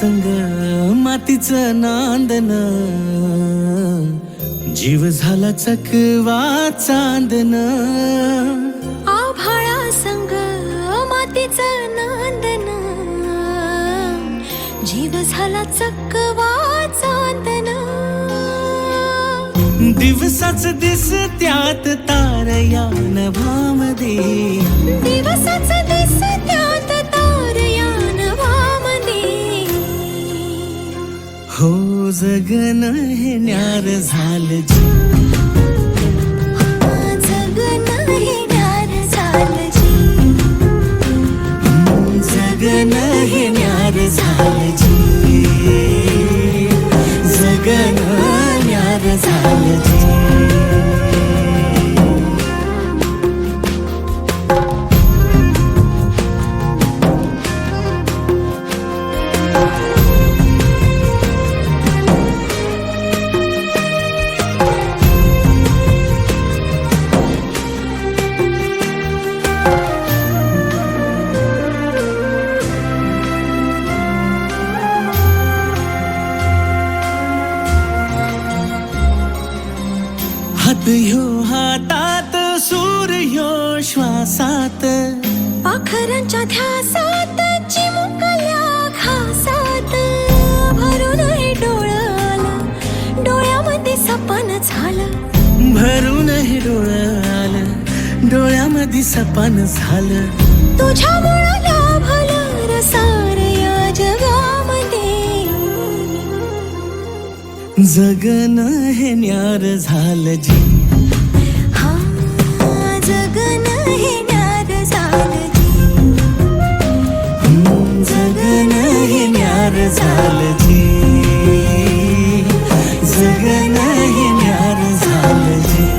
संग मातीचं नांदन, जीव झाला चकवा चांदन. आभाळा संग मातीचं नांदन, जीव झाला चकवा चांदन. दिवसाच दिसत्यात तारया नभामध्ये, दिवसाच दिसत्यात तारया नभामध्ये. हो जगन हे न्यार झालं जी, जगन हे न्यार झालं जी. जगन हे न्यार झालं जी, जगन न्यार झालं जी. हात ह्यो हातात, सूर ह्यो श्वासात, पाखरांच्या ध्यासात, चिमुकल्या घासात. भरून हे डोळं आलं, डोळ्यामध्ये सपन झालं. भरून हे डोळं आलं, डोळ्यामध्ये सपन झालं. तुझ्यामुळं लाभलं रसार या जगामध्ये. जगन हे न्यार झालं जी, हा जगन हे न्यार झालं जी. जगन हे न्यार झालं जी, जगन हे न्यार झालं जी.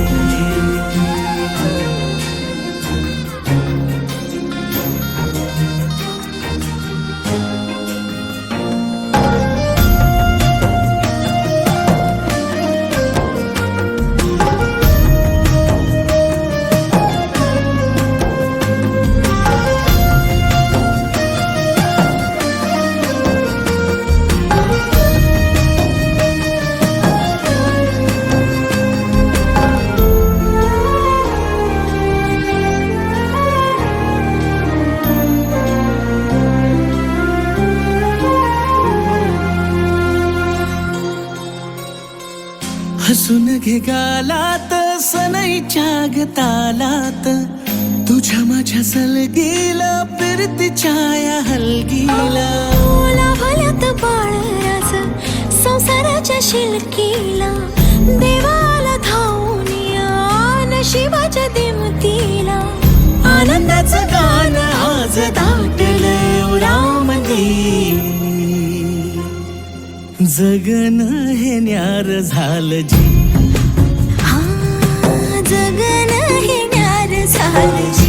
हसून घे गालात, सनईच्या गतालात, तुझ्या माझ्या सलगीला फिरतीच्या या हलगीला. लाभल्यात बाळराज संसाराच्या शिलकीला. देवाला धावून या नशिबाच्या दिमतीला. आनंदाचं गाणं आज दाटलं उरामध्ये. जगन हे न्यार झालं जी, हा जगन हे न्यार झालं जी.